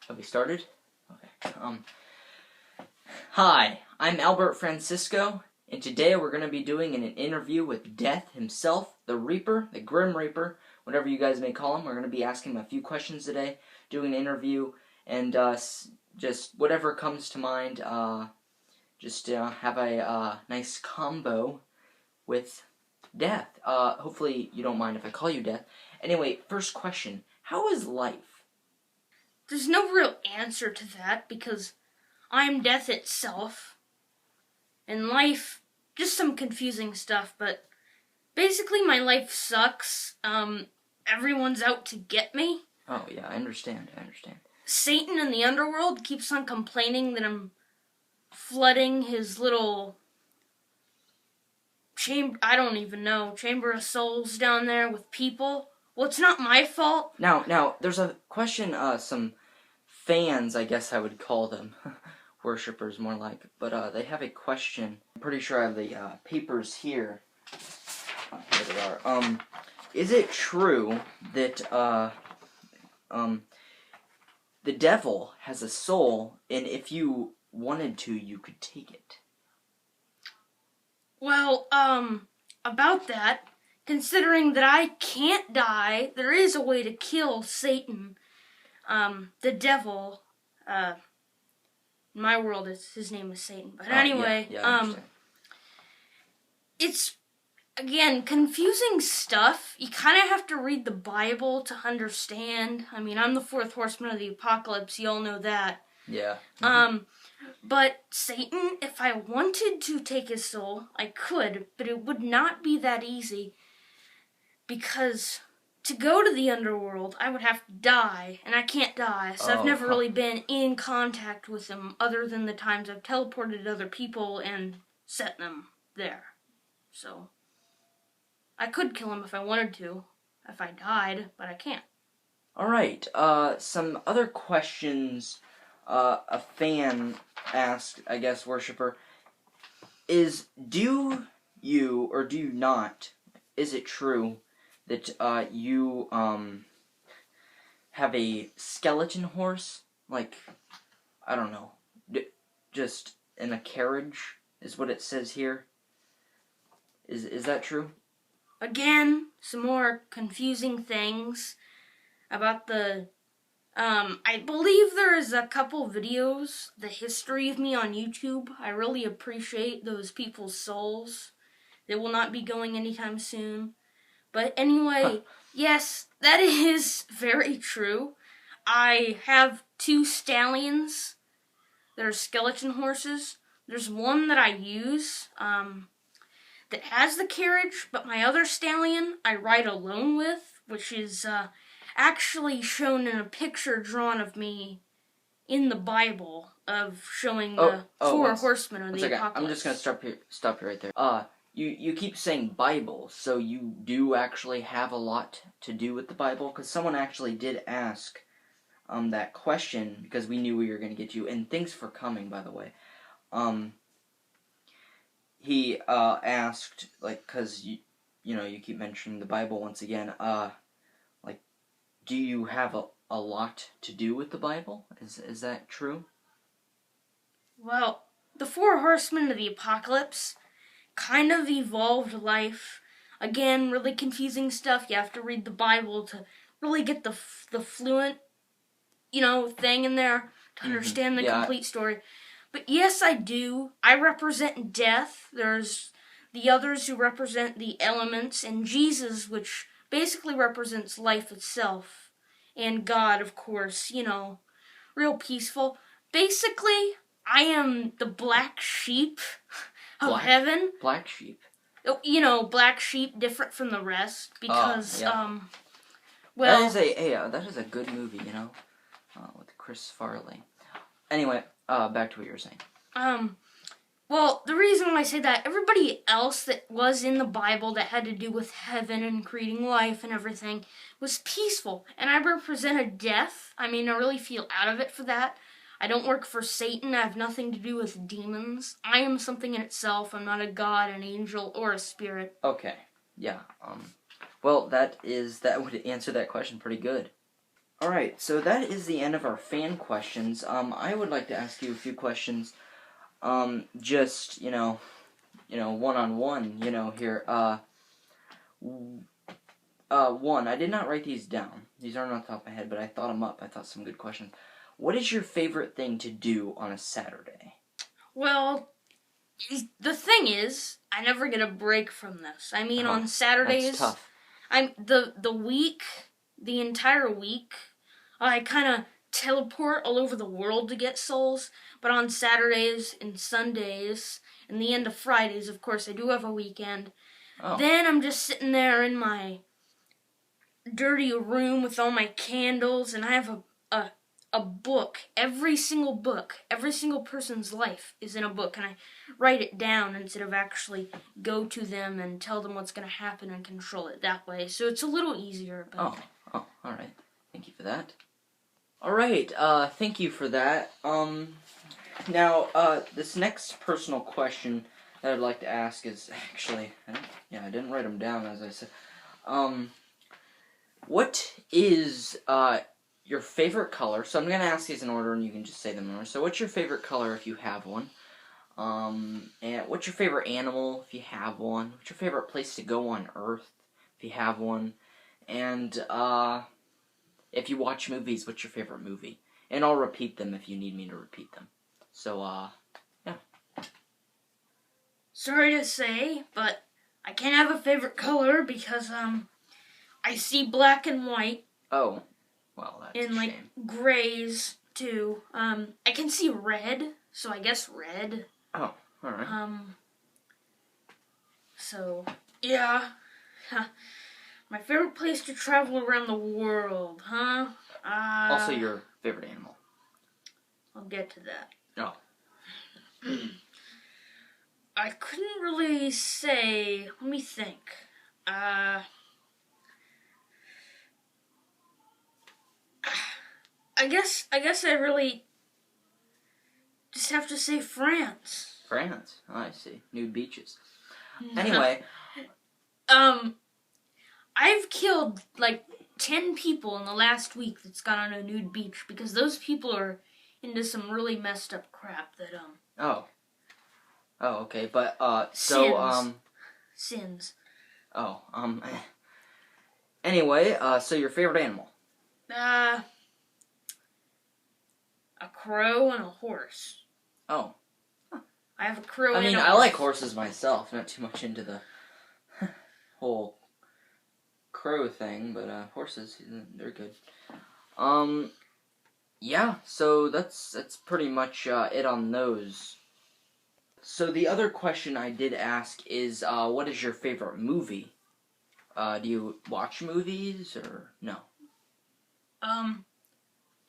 Have we started? Okay. Hi, I'm Albert Francisco, and today we're going to be doing an interview with Death himself, the Reaper, the Grim Reaper, whatever you guys may call him. We're going to be asking him a few questions today, doing an interview, and just whatever comes to mind, just have a nice combo with Death. Hopefully you don't mind if I call you Death. Anyway, first question, how is life? There's no real answer to that because I'm death itself. And life, just some confusing stuff, but basically my life sucks. Everyone's out to get me. Oh, yeah, I understand. Satan in the underworld keeps on complaining that I'm flooding his little chamber of souls down there with people. Well, it's not my fault. Now, there's a question, some fans, I guess I would call them, worshippers more like, but they have a question. I'm pretty sure I have the papers here. Here they are. Is it true that the devil has a soul, and if you wanted to, you could take it? Well, about that, considering that I can't die, there is a way to kill Satan. The devil, in my world, his name is Satan. But anyway, I it's, again, confusing stuff. You kind of have to read the Bible to understand. I mean, I'm the fourth horseman of the apocalypse. You all know that. Yeah. But Satan, if I wanted to take his soul, I could, but it would not be that easy. Because to go to the underworld, I would have to die, and I can't die, so I've never really been in contact with him other than the times I've teleported other people and set them there. So, I could kill him if I wanted to, if I died, but I can't. Alright, some other questions a fan asked, I guess, worshipper, is do you, or do you not, is it true that you have a skeleton horse, like, I don't know, just in a carriage, is what it says here? Is that true? Again, some more confusing things about the, I believe there is a couple videos, the history of me on YouTube. I really appreciate those people's souls. They will not be going anytime soon. But anyway, yes, that is very true. I have 2 stallions that are skeleton horses. There's one that I use that has the carriage, but my other stallion I ride alone with, which is actually shown in a picture drawn of me in the Bible of showing the 4 horsemen of the apocalypse. I'm just going to stop you right there. You keep saying Bible, so you do actually have a lot to do with the Bible? Because someone actually did ask that question, because we knew we were going to get you, and thanks for coming, by the way. He asked, like, because you keep mentioning the Bible once again, like, do you have a lot to do with the Bible? Is that true? Well, the 4 horsemen of the apocalypse kind of evolved life. Again, really confusing stuff. You have to read the Bible to really get the fluent, thing in there to understand the complete story. But yes, I do. I represent death. There's the others who represent the elements, and Jesus, which basically represents life itself. And God, of course, real peaceful. Basically, I am the black sheep of heaven. Black sheep? Black sheep, different from the rest, because, well... That is a good movie, with Chris Farley. Anyway, back to what you were saying. Well, the reason why I say that, everybody else that was in the Bible that had to do with heaven and creating life and everything was peaceful, and I represented death. I mean, I really feel out of it for that. I don't work for Satan. I have nothing to do with demons. I am something in itself. I'm not a god, an angel, or a spirit. Okay. Yeah. Well, that would answer that question pretty good. Alright, so that is the end of our fan questions. I would like to ask you a few questions. Just, one-on-one, here. One, I did not write these down. These aren't on the top of my head, but I thought them up. I thought some good questions. What is your favorite thing to do on a Saturday? Well, the thing is, I never get a break from this. I mean, on That's Saturdays, tough. the entire week, I kind of teleport all over the world to get souls. But on Saturdays and Sundays, and the end of Fridays, of course, I do have a weekend. Oh. Then I'm just sitting there in my dirty room with all my candles, and I have a book. Every single person's life is in a book, and I write it down instead of actually go to them and tell them what's going to happen and control it that way. So it's a little easier. But... Oh, all right. Thank you for that. All right. Thank you for that. Now, this next personal question that I'd like to ask is actually, I didn't write them down as I said. What is your favorite color? So I'm gonna ask these in order, and you can just say them in order. So, what's your favorite color if you have one? And what's your favorite animal if you have one? What's your favorite place to go on Earth if you have one? And if you watch movies, what's your favorite movie? And I'll repeat them if you need me to repeat them. So, yeah. Sorry to say, but I can't have a favorite color because, I see black and white. Oh, well, that's and, a like, shame. grays, too. I can see red, so I guess red. Oh, alright. So, yeah. My favorite place to travel around the world, huh? Also, your favorite animal. I'll get to that. Oh. I couldn't really say. Let me think. I guess I really just have to say France. France. Oh, I see. Nude beaches. Anyway. I've killed like 10 people in the last week that's gone on a nude beach because those people are into some really messed up crap that Oh. Oh, okay. But sins. Oh, anyway, so your favorite animal? A crow and a horse. Oh. I have a crow I and mean, a I horse. like horses myself. Not too much into the whole crow thing, but horses, they're good. Yeah, so that's pretty much it on those. So the other question I did ask is, what is your favorite movie? Do you watch movies, or no?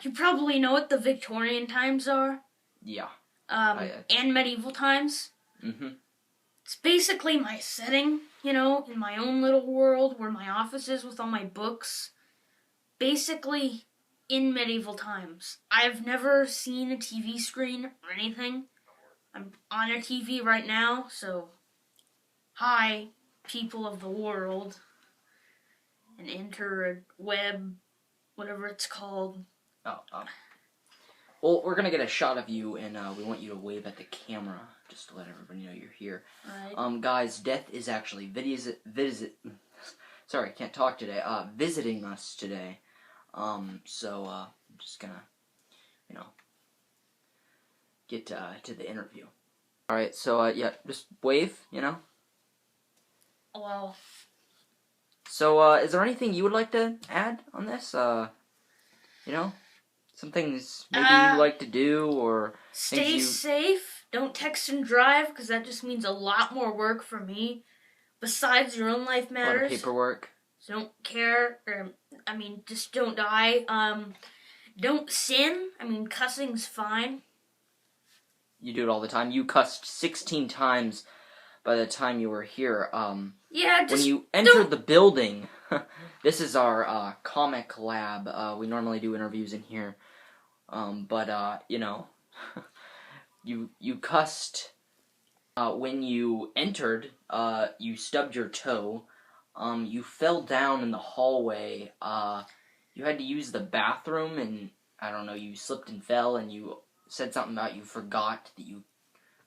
You probably know what the Victorian times are. Yeah. And medieval times. Mm-hmm. It's basically my setting, in my own little world where my office is with all my books. Basically, in medieval times. I've never seen a TV screen or anything. I'm on a TV right now, so hi, people of the world, and interweb, whatever it's called. Oh, well, we're gonna get a shot of you, and we want you to wave at the camera, just to let everybody know you're here. Right. Guys, Death is actually sorry, can't talk today. Visiting us today. So I'm just gonna, get to the interview. All right, so yeah, just wave, Well. So, is there anything you would like to add on this? Some things maybe you like to do, or stay safe. Don't text and drive, because that just means a lot more work for me. Besides, your own life matters. A lot of paperwork. So don't care, just don't die. Don't sin. Cussing's fine. You do it all the time. You cussed 16 times by the time you were here. Yeah, when you entered the building, this is our comic lab. We normally do interviews in here. But you cussed when you entered. You stubbed your toe. You fell down in the hallway. you had to use the bathroom and, I don't know, you slipped and fell and you said something about you forgot that you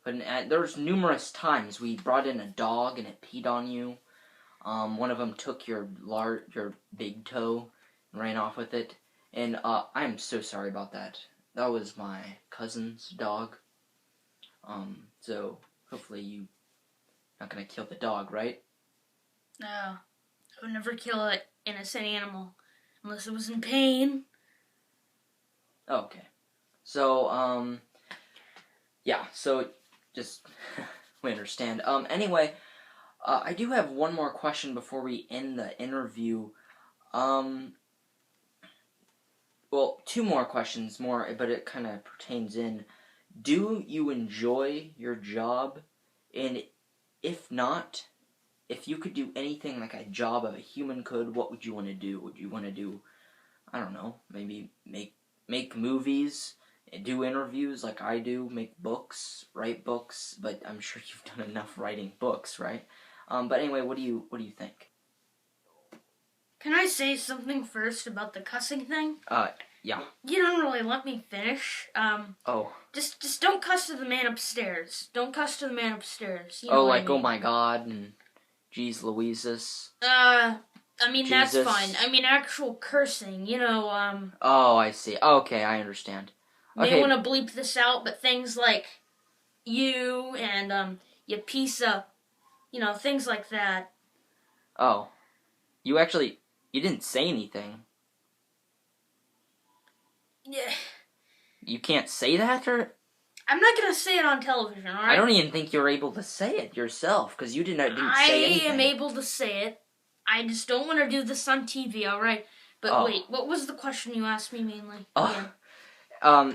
put in. There's numerous times we brought in a dog and it peed on you. One of them took your big toe and ran off with it. And I am so sorry about that. That was my cousin's dog. So hopefully you're not gonna kill the dog, right? No, I would never kill an innocent animal unless it was in pain. Okay. So, yeah, so just, we understand. Anyway, I do have one more question before we end the interview. Well, two more questions more, but it kind of pertains in. Do you enjoy your job? And if not, if you could do anything like a job of a human could, what would you want to do? Would you want to do, I don't know, maybe make movies, do interviews like I do, make books, write books, but I'm sure you've done enough writing books, right? But anyway, what do you think? Can I say something first about the cussing thing? Yeah. You don't really let me finish. Oh. Just don't cuss to the man upstairs. Don't cuss to the man upstairs. You know Oh, what like, I mean. oh my god, and geez Louises. I mean, Jesus. that's fine. I mean, actual cursing, you know, Oh, I see. Okay, I understand. May Okay. want to bleep this out, but things like you and, you piece of, you know, things like that. Oh. You didn't say anything. Yeah. You can't say that, or? I'm not gonna say it on television, alright? I don't even think you're able to say it yourself, because you didn't say anything. I am able to say it. I just don't want to do this on TV, alright? But wait, what was the question you asked me mainly?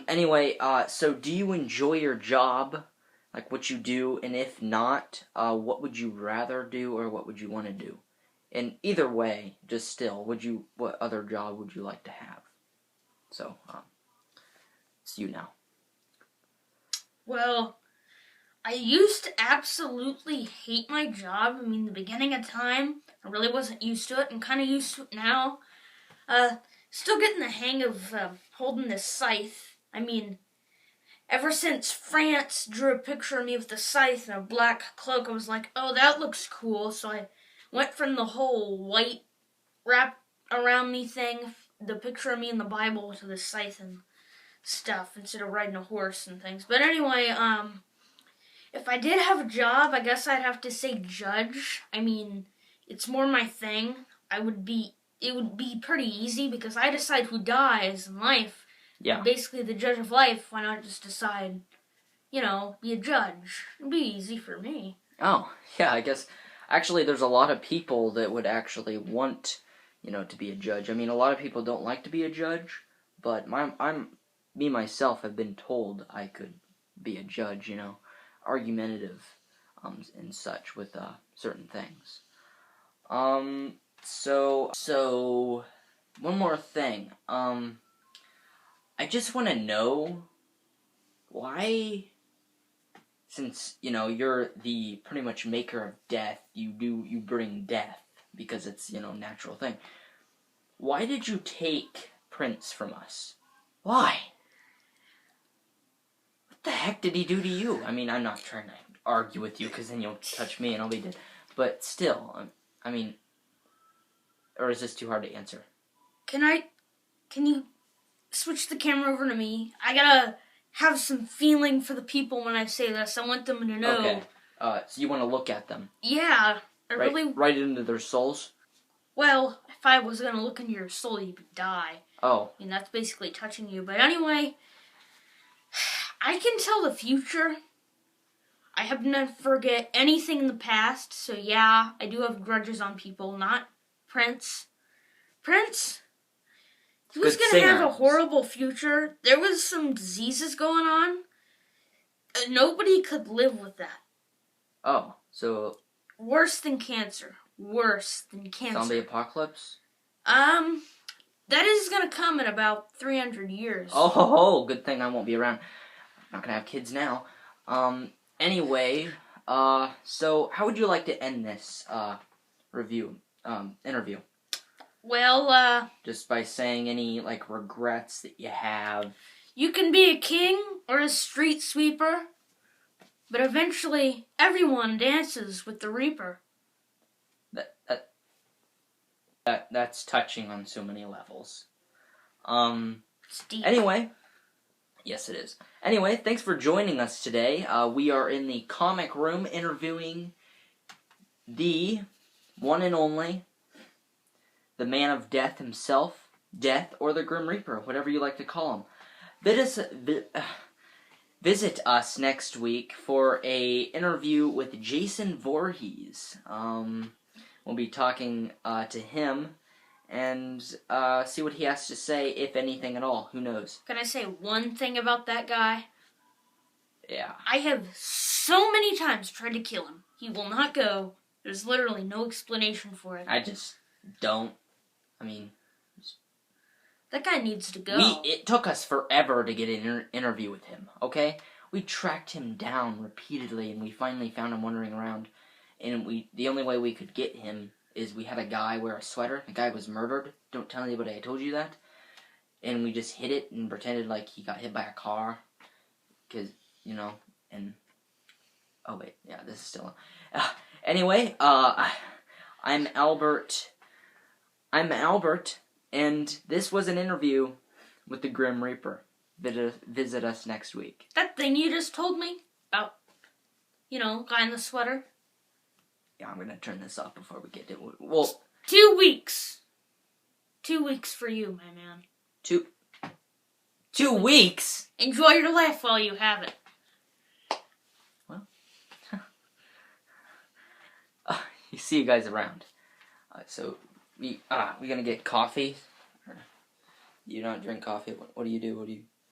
Anyway, so do you enjoy your job, like what you do, and if not, what would you rather do, or what would you want to do? And either way, just still, what other job would you like to have? So, it's you now. Well, I used to absolutely hate my job. I mean, the beginning of time, I really wasn't used to it. I'm kind of used to it now. Still getting the hang of holding this scythe. I mean, ever since France drew a picture of me with a scythe and a black cloak, I was like, oh, that looks cool. So I went from the whole white wrap around me thing, the picture of me in the Bible, to the scythe and stuff instead of riding a horse and things. But anyway, if I did have a job, I guess I'd have to say judge. I mean, it's more my thing. It would be pretty easy because I decide who dies in life. Yeah. I'm basically the judge of life. Why not just decide, you know, be a judge? It'd be easy for me. Oh, yeah, I guess. Actually, there's a lot of people that would actually want, you know, to be a judge. I mean, a lot of people don't like to be a judge, but me myself have been told I could be a judge, you know, argumentative, and such with, certain things. So, one more thing, I just want to know why, since, you know, you're the pretty much maker of death, you bring death, because it's, you know, natural thing. Why did you take Prince from us? Why? What the heck did he do to you? I mean, I'm not trying to argue with you, because then you'll touch me and I'll be dead. But still, I mean, or is this too hard to answer? Can you switch the camera over to me? I gotta have some feeling for the people when I say this. I want them to know. Okay. So you want to look at them? Yeah, I really. Right into their souls? Well, if I was gonna look into your soul, you would die. Oh. I mean, that's basically touching you. But anyway, I can tell the future. I have to forget anything in the past. So yeah, I do have grudges on people. Not Prince. Prince. He was going to have a horrible future. There was some diseases going on. Nobody could live with that. Oh, so... Worse than cancer. Worse than cancer. Zombie apocalypse? That is going to come in about 300 years. Oh, good thing I won't be around. I'm not going to have kids now. Anyway, so how would you like to end this, interview? Well, Just by saying any, like, regrets that you have. you can be a king or a street sweeper, but eventually everyone dances with the Reaper. That's touching on so many levels. It's deep. Anyway, yes it is. Anyway, thanks for joining us today. We are in the comic room interviewing the one and only, the man of death himself, Death, or the Grim Reaper, whatever you like to call him. Visit us next week for a interview with Jason Voorhees. We'll be talking to him and see what he has to say, if anything at all. Who knows? Can I say one thing about that guy? Yeah. I have so many times tried to kill him. He will not go. There's literally no explanation for it. I just don't. I mean, that guy needs to go. It took us forever to get an interview with him, okay? We tracked him down repeatedly, and we finally found him wandering around. And the only way we could get him is we had a guy wear a sweater. The guy was murdered. Don't tell anybody I told you that. And we just hid it and pretended like he got hit by a car. Because, and... Oh, wait. Yeah, this is still... Anyway, I'm Albert. And this was an interview with the Grim Reaper. Visit us next week. That thing you just told me about, guy in the sweater? Yeah, I'm gonna turn this off before we get to... Well... 2 weeks. 2 weeks for you, my man. 2 weeks? Enjoy your life while you have it. Well... you see you guys around. So, we gonna get coffee? Or you don't drink coffee? What do you do?